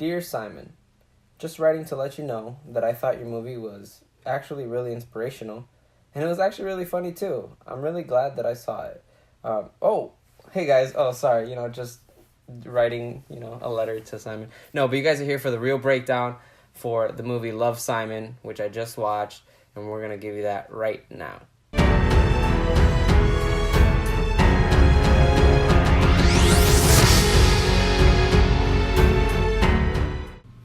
Dear Simon, just writing to let you know that I thought your movie was actually really inspirational, and it was actually really funny too. I'm really glad that I saw it. Oh, hey guys. Oh, sorry. Just writing, a letter to Simon. No, but you guys are here for the real breakdown for the movie Love, Simon, which I just watched, and we're going to give you that right now.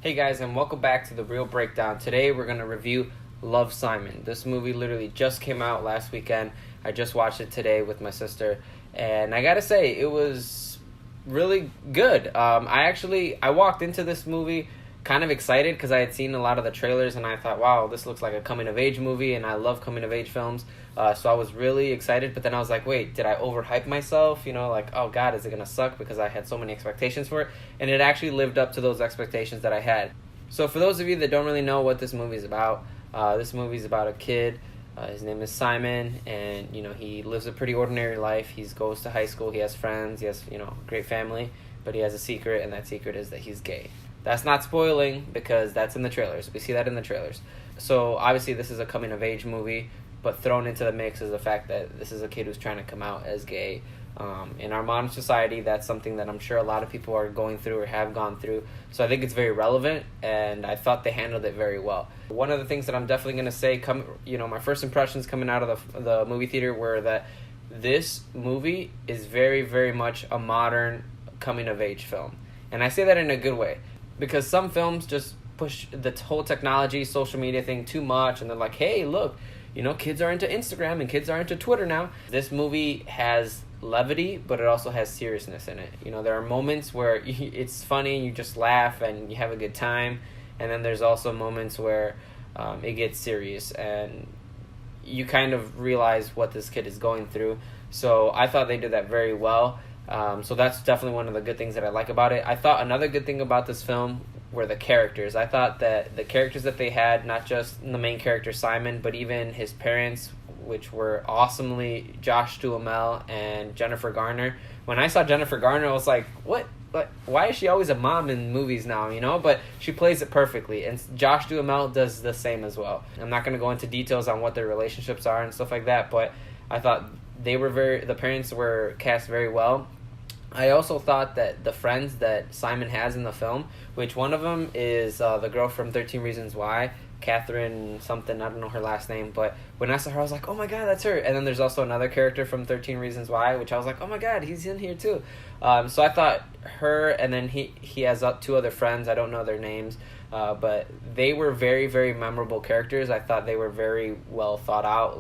Hey guys, and welcome back to the real breakdown. Today we're going to review Love, Simon. This movie literally just came out last weekend. I just watched it today with my sister, and I gotta say, it was really good. I walked into this movie kind of excited because I had seen a lot of the trailers, and I thought, wow, this looks like a coming-of-age movie, and I love coming-of-age films. So I was really excited, but then I was like, wait, did I overhype myself? Oh God, is it going to suck? Because I had so many expectations for it, and it actually lived up to those expectations that I had. So for those of you that don't really know what this movie is about, this movie is about a kid. His name is Simon, and, he lives a pretty ordinary life. He goes to high school, he has friends, he has, a great family, but he has a secret, and that secret is that he's gay. That's not spoiling because that's in the trailers. We see that in the trailers. So obviously this is a coming-of-age movie, but thrown into the mix is the fact that this is a kid who's trying to come out as gay. In our modern society, that's something that I'm sure a lot of people are going through or have gone through. So I think it's very relevant, and I thought they handled it very well. One of the things that I'm definitely going to say, my first impressions coming out of the movie theater were that this movie is very, very much a modern coming-of-age film. And I say that in a good way, because some films just push the whole technology, social media thing too much, and they're like, hey, look, kids are into Instagram and kids are into Twitter now. This movie has levity, but it also has seriousness in it. There are moments where it's funny, you just laugh and you have a good time, and then there's also moments where it gets serious and you kind of realize what this kid is going through. So I thought they did that very well. So that's definitely one of the good things that I like about it. I thought another good thing about this film were the characters. I thought that the characters that they had, not just the main character Simon, but even his parents, which were awesomely Josh Duhamel and Jennifer Garner. When I saw Jennifer Garner, I was like, what? Like, why is she always a mom in movies now, But she plays it perfectly, and Josh Duhamel does the same as well. I'm not going to go into details on what their relationships are and stuff like that, but I thought the parents were cast very well. I also thought that the friends that Simon has in the film, which one of them is the girl from 13 Reasons Why, Catherine something, I don't know her last name, but when I saw her, I was like, oh my God, that's her. And then there's also another character from 13 Reasons Why, which I was like, oh my God, he's in here too. So I thought her, and then he has two other friends, I don't know their names, but they were very, very memorable characters. I thought they were very well thought out.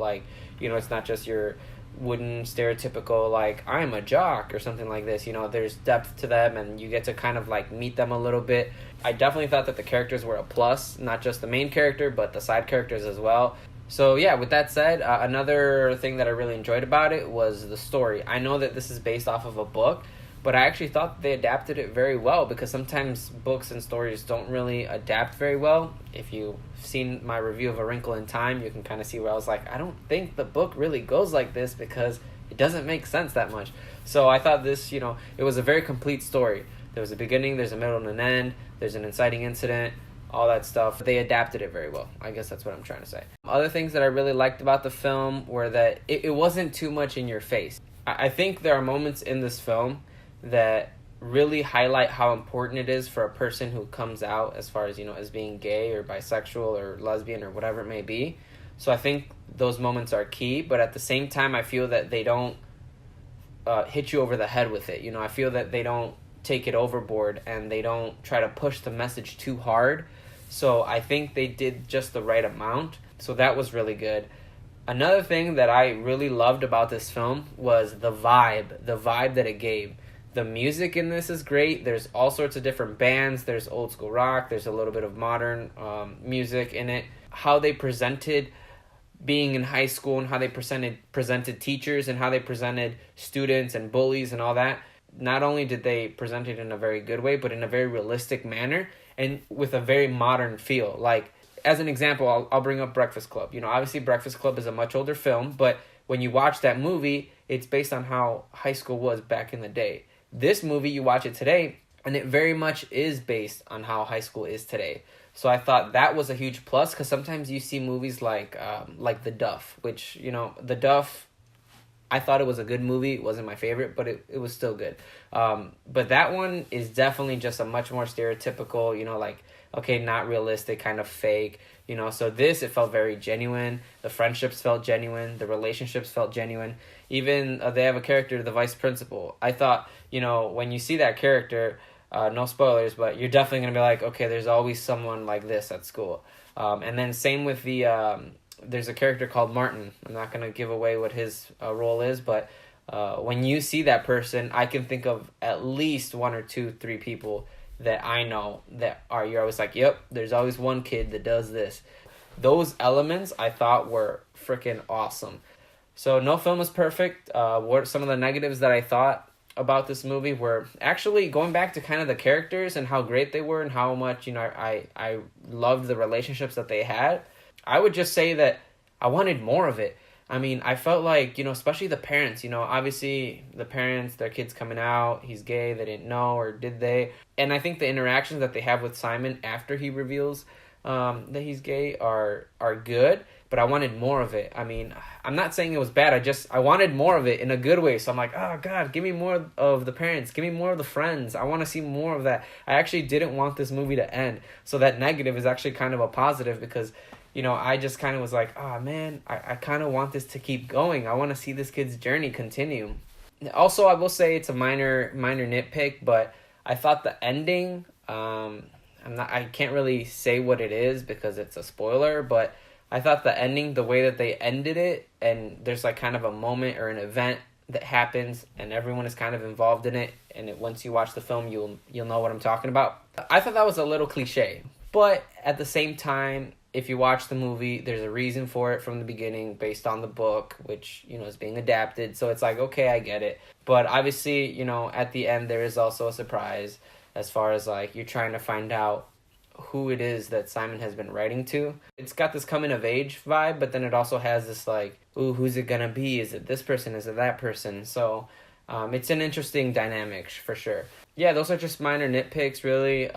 It's not just your wooden stereotypical I'm a jock or something like this. There's depth to them, and you get to kind of meet them a little bit. I definitely thought that the characters were a plus, not just the main character but the side characters as well. So yeah, with that said, another thing that I really enjoyed about it was the story. I know that this is based off of a book, but I actually thought they adapted it very well, because sometimes books and stories don't really adapt very well. If you've seen my review of A Wrinkle in Time, you can kind of see where I was like, I don't think the book really goes like this, because it doesn't make sense that much. So I thought this, it was a very complete story. There was a beginning, there's a middle, and an end, there's an inciting incident, all that stuff. They adapted it very well. I guess that's what I'm trying to say. Other things that I really liked about the film were that it wasn't too much in your face. I think there are moments in this film that really highlight how important it is for a person who comes out as far as, as being gay or bisexual or lesbian or whatever it may be. So I think those moments are key, but at the same time, I feel that they don't hit you over the head with it. I feel that they don't take it overboard, and they don't try to push the message too hard. So I think they did just the right amount. So that was really good. Another thing that I really loved about this film was the vibe that it gave. The music in this is great. There's all sorts of different bands. There's old school rock. There's a little bit of modern music in it. How they presented being in high school, and how they presented teachers, and how they presented students and bullies and all that. Not only did they present it in a very good way, but in a very realistic manner and with a very modern feel. As an example, I'll bring up Breakfast Club. Obviously Breakfast Club is a much older film, but when you watch that movie, it's based on how high school was back in the day. This movie, you watch it today, and it very much is based on how high school is today. So I thought that was a huge plus, because sometimes you see movies like The Duff, which, The Duff, I thought it was a good movie. It wasn't my favorite, but it was still good. But that one is definitely just a much more stereotypical, like, okay, not realistic, kind of fake. So this, it felt very genuine. The friendships felt genuine. The relationships felt genuine. Even they have a character, the vice principal. I thought, when you see that character, no spoilers, but you're definitely going to be like, okay, there's always someone like this at school. And then same with there's a character called Martin. I'm not going to give away what his role is, but when you see that person, I can think of at least one or two, three people that I know that you're always like, yep, there's always one kid that does this. Those elements I thought were freaking awesome. So no film is perfect. What some of the negatives that I thought about this movie were actually going back to kind of the characters and how great they were and how much, I loved the relationships that they had. I would just say that I wanted more of it. I mean, I felt like, especially the parents, obviously the parents, their kid's coming out, he's gay, they didn't know, or did they? And I think the interactions that they have with Simon after he reveals that he's gay are good, but I wanted more of it. I mean, I'm not saying it was bad, I wanted more of it in a good way. So I'm like, oh God, give me more of the parents, give me more of the friends. I want to see more of that. I actually didn't want this movie to end. So that negative is actually kind of a positive, because I just kind of was like, oh man, I kind of want this to keep going. I want to see this kid's journey continue. Also, I will say it's a minor nitpick, but I thought the ending, I can't really say what it is because it's a spoiler, but I thought the ending, the way that they ended it, and there's like kind of a moment or an event that happens and everyone is kind of involved in it, and once you watch the film, you'll know what I'm talking about. I thought that was a little cliche, but at the same time, if you watch the movie, there's a reason for it from the beginning based on the book, which, is being adapted. So it's like, okay, I get it. But obviously, at the end, there is also a surprise as far as like you're trying to find out who it is that Simon has been writing to. It's got this coming of age vibe, but then it also has this like, ooh, who's it gonna be? Is it this person? Is it that person? So it's an interesting dynamic for sure. Yeah, those are just minor nitpicks, really.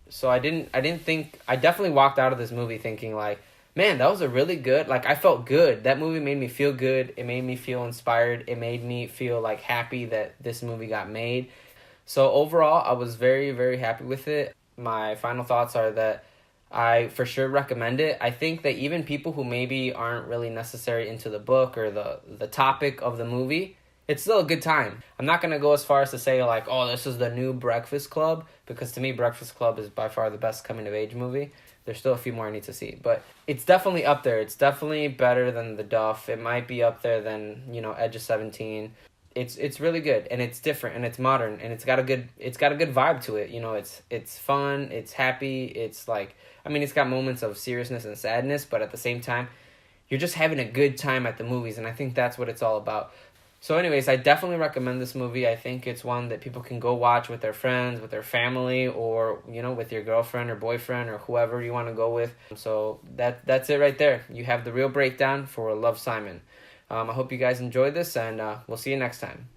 So I definitely walked out of this movie thinking like, man, that was a really good, like I felt good. That movie made me feel good. It made me feel inspired. It made me feel like happy that this movie got made. So overall, I was very, very happy with it. My final thoughts are that I for sure recommend it. I think that even people who maybe aren't really necessarily into the book or the topic of the movie, it's still a good time. I'm not going to go as far as to say like, oh, this is the new Breakfast Club, because to me, Breakfast Club is by far the best coming-of-age movie. There's still a few more I need to see, but it's definitely up there. It's definitely better than The Duff. It might be up there than, Edge of 17. It's really good, and it's different, and it's modern, and it's got a good vibe to it. It's fun, it's happy, it's like, I mean, it's got moments of seriousness and sadness, but at the same time, you're just having a good time at the movies, and I think that's what it's all about. So anyways, I definitely recommend this movie. I think it's one that people can go watch with their friends, with their family, or, with your girlfriend or boyfriend or whoever you want to go with. So that's it right there. You have the real breakdown for Love, Simon. I hope you guys enjoyed this, and we'll see you next time.